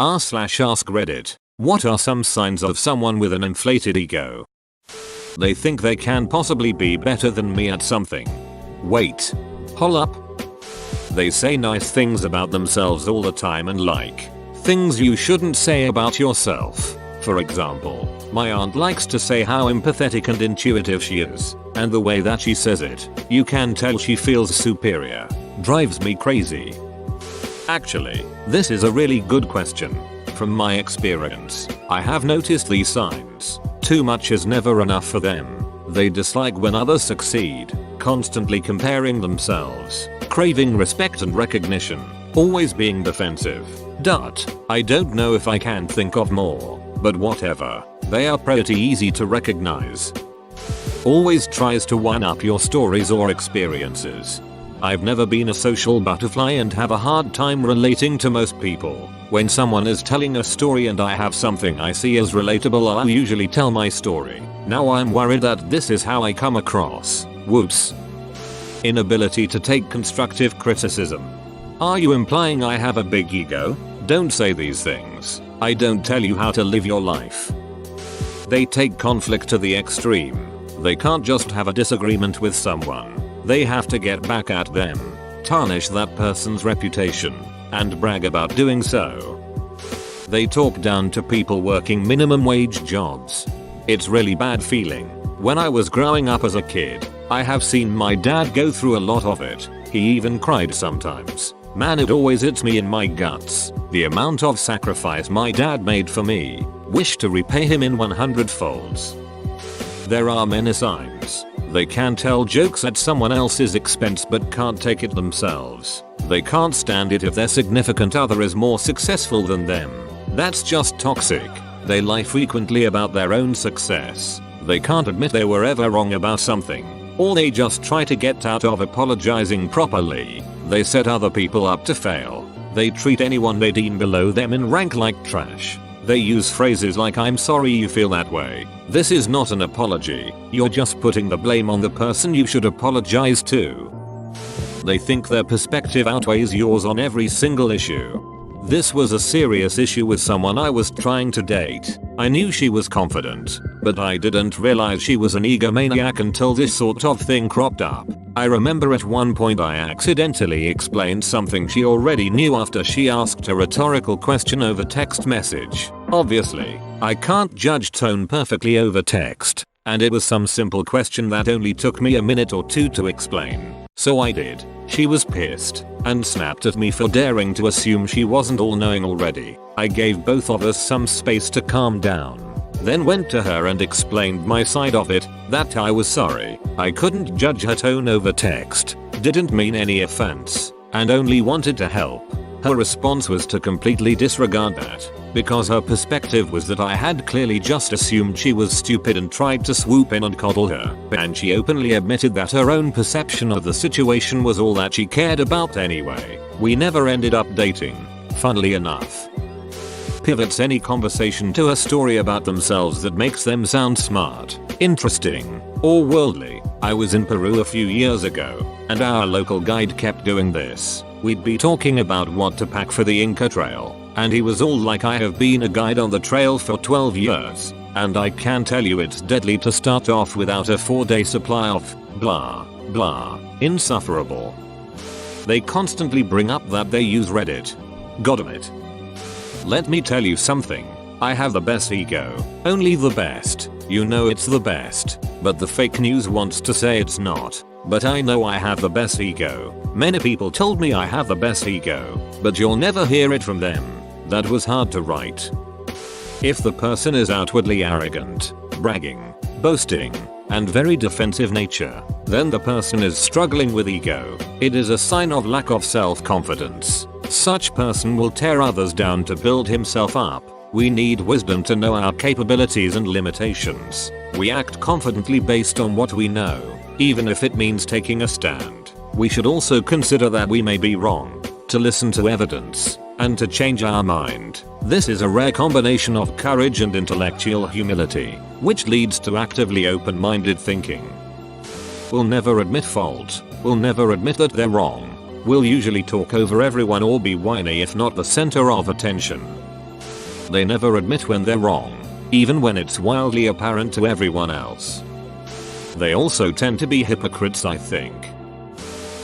r/AskReddit. What are some signs of someone with an inflated ego? They think they can possibly be better than me at something. Wait. Hold up. They say nice things about themselves all the time and like things you shouldn't say about yourself. For example, my aunt likes to say how empathetic and intuitive she is, and the way that she says it, you can tell she feels superior. Drives me crazy. Actually, this is a really good question. From my experience, I have noticed these signs. Too much is never enough for them. They dislike when others succeed, constantly comparing themselves, craving respect and recognition, always being defensive. I don't know if I can think of more, but whatever. They are pretty easy to recognize. Always tries to one up your stories or experiences. I've never been a social butterfly and have a hard time relating to most people. When someone is telling a story and I have something I see as relatable, I'll usually tell my story. Now I'm worried that this is how I come across. Whoops. Inability to take constructive criticism. Are you implying I have a big ego? Don't say these things. I don't tell you how to live your life. They take conflict to the extreme. They can't just have a disagreement with someone. They have to get back at them, tarnish that person's reputation, and brag about doing so. They talk down to people working minimum wage jobs. It's really bad feeling. When I was growing up as a kid, I have seen my dad go through a lot of it. He even cried sometimes. Man, it always hits me in my guts. The amount of sacrifice my dad made for me. Wish to repay him in 100 folds. There are many signs. They can tell jokes at someone else's expense but can't take it themselves. They can't stand it if their significant other is more successful than them. That's just toxic. They lie frequently about their own success. They can't admit they were ever wrong about something, or they just try to get out of apologizing properly. They set other people up to fail. They treat anyone they deem below them in rank like trash. They use phrases like "I'm sorry you feel that way." This is not an apology. You're just putting the blame on the person you should apologize to. They think their perspective outweighs yours on every single issue. This was a serious issue with someone I was trying to date. I knew she was confident, but I didn't realize she was an egomaniac until this sort of thing cropped up. I remember at one point I accidentally explained something she already knew after she asked a rhetorical question over text message. Obviously, I can't judge tone perfectly over text, and it was some simple question that only took me a minute or two to explain. So I did. She was pissed and snapped at me for daring to assume she wasn't all-knowing already. I gave both of us some space to calm down. Then went to her and explained my side of it, that I was sorry. I couldn't judge her tone over text, didn't mean any offense, and only wanted to help. Her response was to completely disregard that, because her perspective was that I had clearly just assumed she was stupid and tried to swoop in and coddle her. And she openly admitted that her own perception of the situation was all that she cared about anyway. We never ended up dating, funnily enough. Pivots any conversation to a story about themselves that makes them sound smart, interesting, or worldly. I was in Peru a few years ago, and our local guide kept doing this. We'd be talking about what to pack for the Inca Trail, and he was all like, "I have been a guide on the trail for 12 years, and I can tell you it's deadly to start off without a 4-day supply of blah blah." Insufferable. They constantly bring up that they use Reddit. Got it. Let me tell you something. I have the best ego. Only the best. You know it's the best. But the fake news wants to say it's not. But I know I have the best ego. Many people told me I have the best ego, but you'll never hear it from them. That was hard to write. If the person is outwardly arrogant, bragging, boasting, and very defensive nature, then the person is struggling with ego. It is a sign of lack of self-confidence. Such person will tear others down to build himself up. We need wisdom to know our capabilities and limitations. We act confidently based on what we know, even if it means taking a stand. We should also consider that we may be wrong, to listen to evidence, and to change our mind. This is a rare combination of courage and intellectual humility, which leads to actively open-minded thinking. We'll never admit fault. We'll never admit that they're wrong. We'll usually talk over everyone or be whiny if not the center of attention. They never admit when they're wrong, even when it's wildly apparent to everyone else. They also tend to be hypocrites, I think.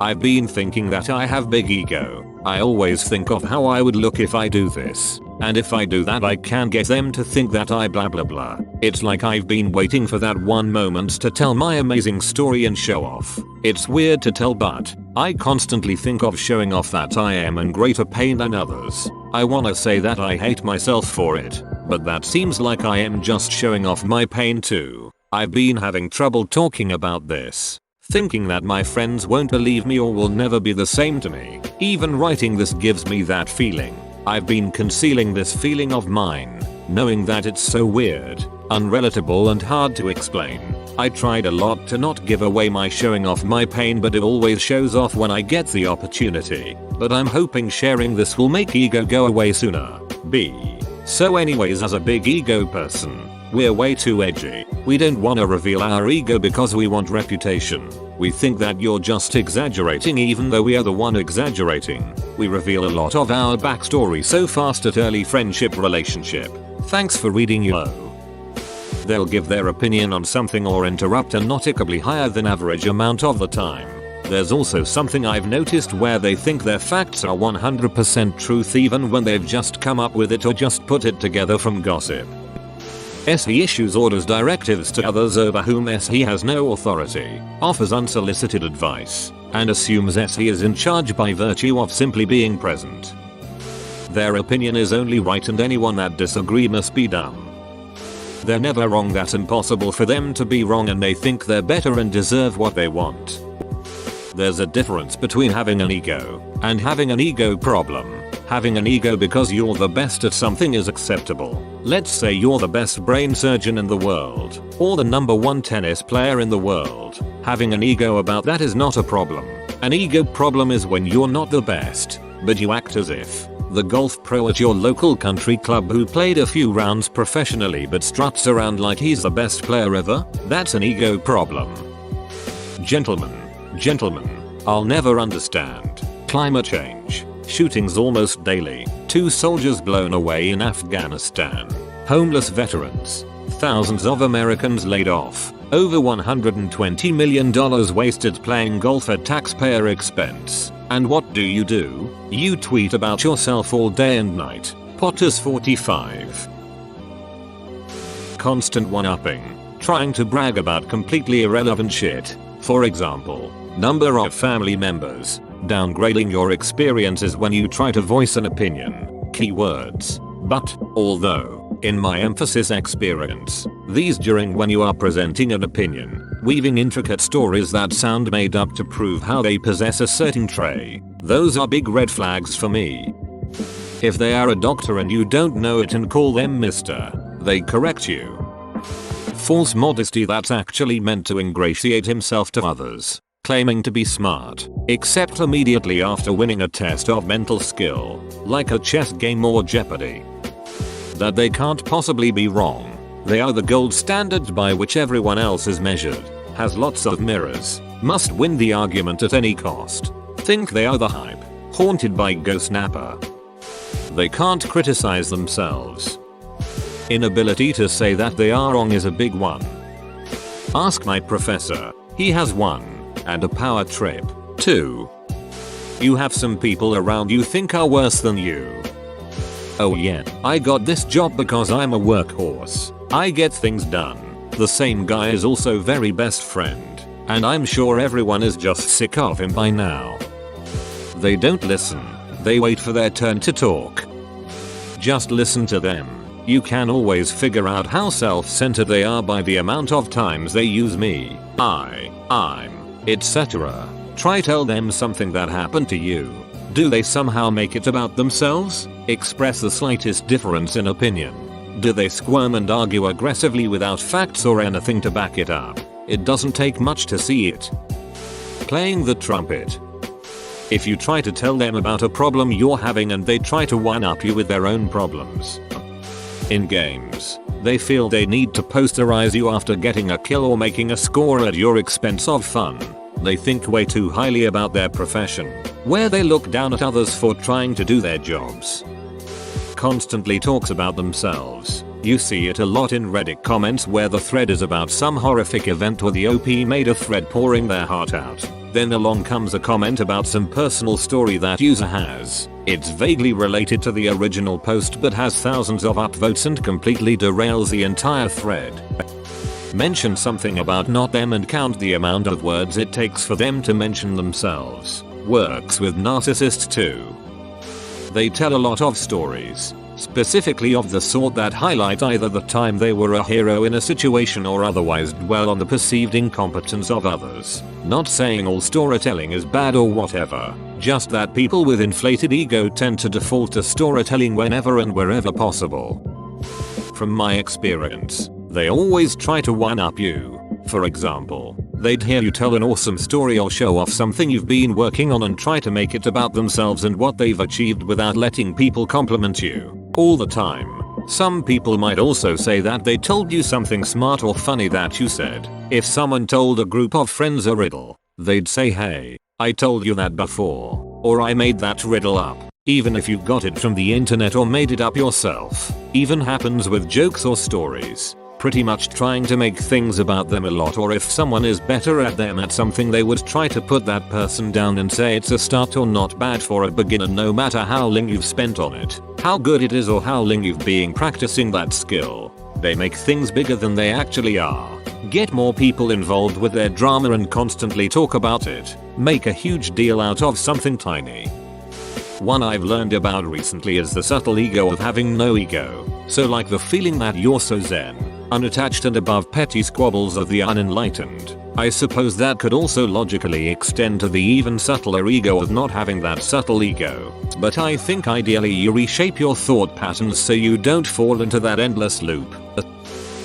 I've been thinking that I have big ego. I always think of how I would look if I do this, and if I do that I can get them to think that I blah blah blah. It's like I've been waiting for that one moment to tell my amazing story and show off. It's weird to tell, but I constantly think of showing off that I am in greater pain than others. I wanna say that I hate myself for it, but that seems like I am just showing off my pain too. I've been having trouble talking about this, thinking that my friends won't believe me or will never be the same to me. Even writing this gives me that feeling. I've been concealing this feeling of mine, knowing that it's so weird, unrelatable and hard to explain. I tried a lot to not give away my showing off my pain, but it always shows off when I get the opportunity. But I'm hoping sharing this will make ego go away sooner. B. So anyways, as a big ego person, we're way too edgy. We don't wanna reveal our ego because we want reputation. We think that you're just exaggerating even though we are the one exaggerating. We reveal a lot of our backstory so fast at early friendship relationship. Thanks for reading yo. They'll give their opinion on something or interrupt a noticeably higher than average amount of the time. There's also something I've noticed where they think their facts are 100% truth even when they've just come up with it or just put it together from gossip. He issues orders, directives to others over whom he has no authority, offers unsolicited advice, and assumes he is in charge by virtue of simply being present. Their opinion is only right and anyone that disagrees must be dumb. They're never wrong, that's impossible for them to be wrong, and they think they're better and deserve what they want. There's a difference between having an ego and having an ego problem. Having an ego because you're the best at something is acceptable. Let's say you're the best brain surgeon in the world, or the #1 tennis player in the world. Having an ego about that is not a problem. An ego problem is when you're not the best, but you act as if. The golf pro at your local country club who played a few rounds professionally but struts around like he's the best player ever, that's an ego problem. Gentlemen, I'll never understand climate change. Shootings almost daily, 2 soldiers blown away in Afghanistan, homeless veterans, thousands of Americans laid off, over $120 million wasted playing golf at taxpayer expense. And what do? You tweet about yourself all day and night. Potters 45. Constant one-upping, trying to brag about completely irrelevant shit. For example, number of family members, downgrading your experiences when you try to voice an opinion. Keywords. But, although, in my emphasis experience, these during when you are presenting an opinion, weaving intricate stories that sound made up to prove how they possess a certain trait. Those are big red flags for me. If they are a doctor and you don't know it and call them Mr., they correct you. False modesty that's actually meant to ingratiate himself to others. Claiming to be smart, except immediately after winning a test of mental skill, like a chess game or Jeopardy. That they can't possibly be wrong. They are the gold standard by which everyone else is measured, has lots of mirrors, must win the argument at any cost. Think they are the hype, haunted by Go Snapper. They can't criticize themselves. Inability to say that they are wrong is a big one. Ask my professor, he has one. And a power trip. 2. You have some people around you think are worse than you. Oh yeah, I got this job because I'm a workhorse. I get things done. The same guy is also very best friend, and I'm sure everyone is just sick of him by now. They don't listen. They wait for their turn to talk. Just listen to them. You can always figure out how self-centered they are by the amount of times they use me, I'm, etc. Try tell them something that happened to you. Do they somehow make it about themselves? Express the slightest difference in opinion. Do they squirm and argue aggressively without facts or anything to back it up? It doesn't take much to see it. Playing the trumpet. If you try to tell them about a problem you're having and they try to one-up you with their own problems. In games, they feel they need to posterize you after getting a kill or making a score at your expense of fun. They think way too highly about their profession, where they look down at others for trying to do their jobs. Constantly talks about themselves. You see it a lot in Reddit comments where the thread is about some horrific event or the OP made a thread pouring their heart out. Then along comes a comment about some personal story that user has. It's vaguely related to the original post but has thousands of upvotes and completely derails the entire thread. Mention something about not them and count the amount of words it takes for them to mention themselves. Works with narcissists too. They tell a lot of stories, specifically of the sort that highlight either the time they were a hero in a situation or otherwise dwell on the perceived incompetence of others. Not saying all storytelling is bad or whatever, just that people with inflated ego tend to default to storytelling whenever and wherever possible. From my experience, they always try to one-up you. For example, they'd hear you tell an awesome story or show off something you've been working on and try to make it about themselves and what they've achieved without letting people compliment you all the time. Some people might also say that they told you something smart or funny that you said. If someone told a group of friends a riddle, they'd say, "Hey, I told you that before," or "I made that riddle up," even if you got it from the internet or made it up yourself. Even happens with jokes or stories. Pretty much trying to make things about them a lot, or if someone is better at them at something they would try to put that person down and say it's a start or not bad for a beginner no matter how long you've spent on it, how good it is or how long you've been practicing that skill. They make things bigger than they actually are. Get more people involved with their drama and constantly talk about it. Make a huge deal out of something tiny. One I've learned about recently is the subtle ego of having no ego. So like the feeling that you're so zen, unattached and above petty squabbles of the unenlightened. I suppose that could also logically extend to the even subtler ego of not having that subtle ego. But I think ideally you reshape your thought patterns so you don't fall into that endless loop.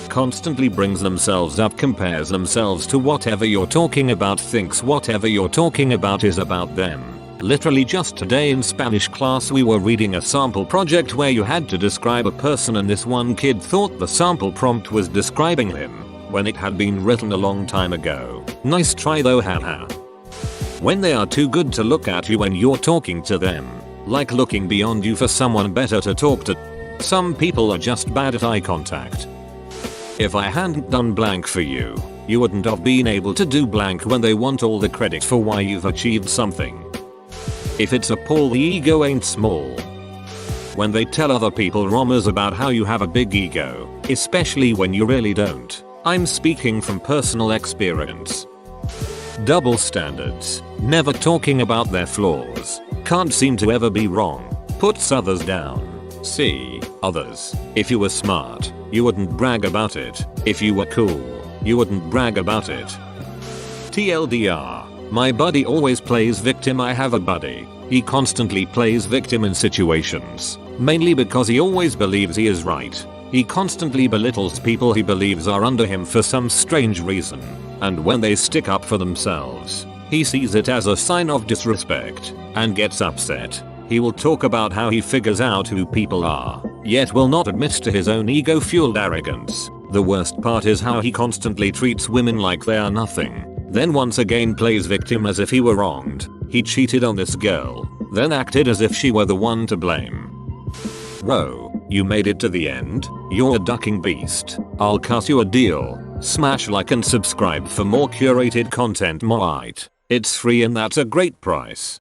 Constantly brings themselves up, compares themselves to whatever you're talking about, thinks whatever you're talking about is about them. Literally just today in Spanish class we were reading a sample project where you had to describe a person and this one kid thought the sample prompt was describing him, when it had been written a long time ago. Nice try though, haha. When they are too good to look at you when you're talking to them, like looking beyond you for someone better to talk to. Some people are just bad at eye contact. If I hadn't done blank for you, you wouldn't have been able to do blank when they want all the credit for why you've achieved something. If it's a Paul, the ego ain't small. When they tell other people rumors about how you have a big ego, especially when you really don't. I'm speaking from personal experience. Double standards. Never talking about their flaws. Can't seem to ever be wrong. Puts others down. See, others. If you were smart, you wouldn't brag about it. If you were cool, you wouldn't brag about it. TLDR. My buddy always plays victim. I have a buddy. He constantly plays victim in situations. Mainly because he always believes he is right. He constantly belittles people he believes are under him for some strange reason. And when they stick up for themselves, he sees it as a sign of disrespect and gets upset. He will talk about how he figures out who people are, yet will not admit to his own ego-fueled arrogance. The worst part is how he constantly treats women like they are nothing. Then once again plays victim as if he were wronged. He cheated on this girl, then acted as if she were the one to blame. Whoa, you made it to the end? You're a ducking beast. I'll cut you a deal. Smash like and subscribe for more curated content. It's free and that's a great price.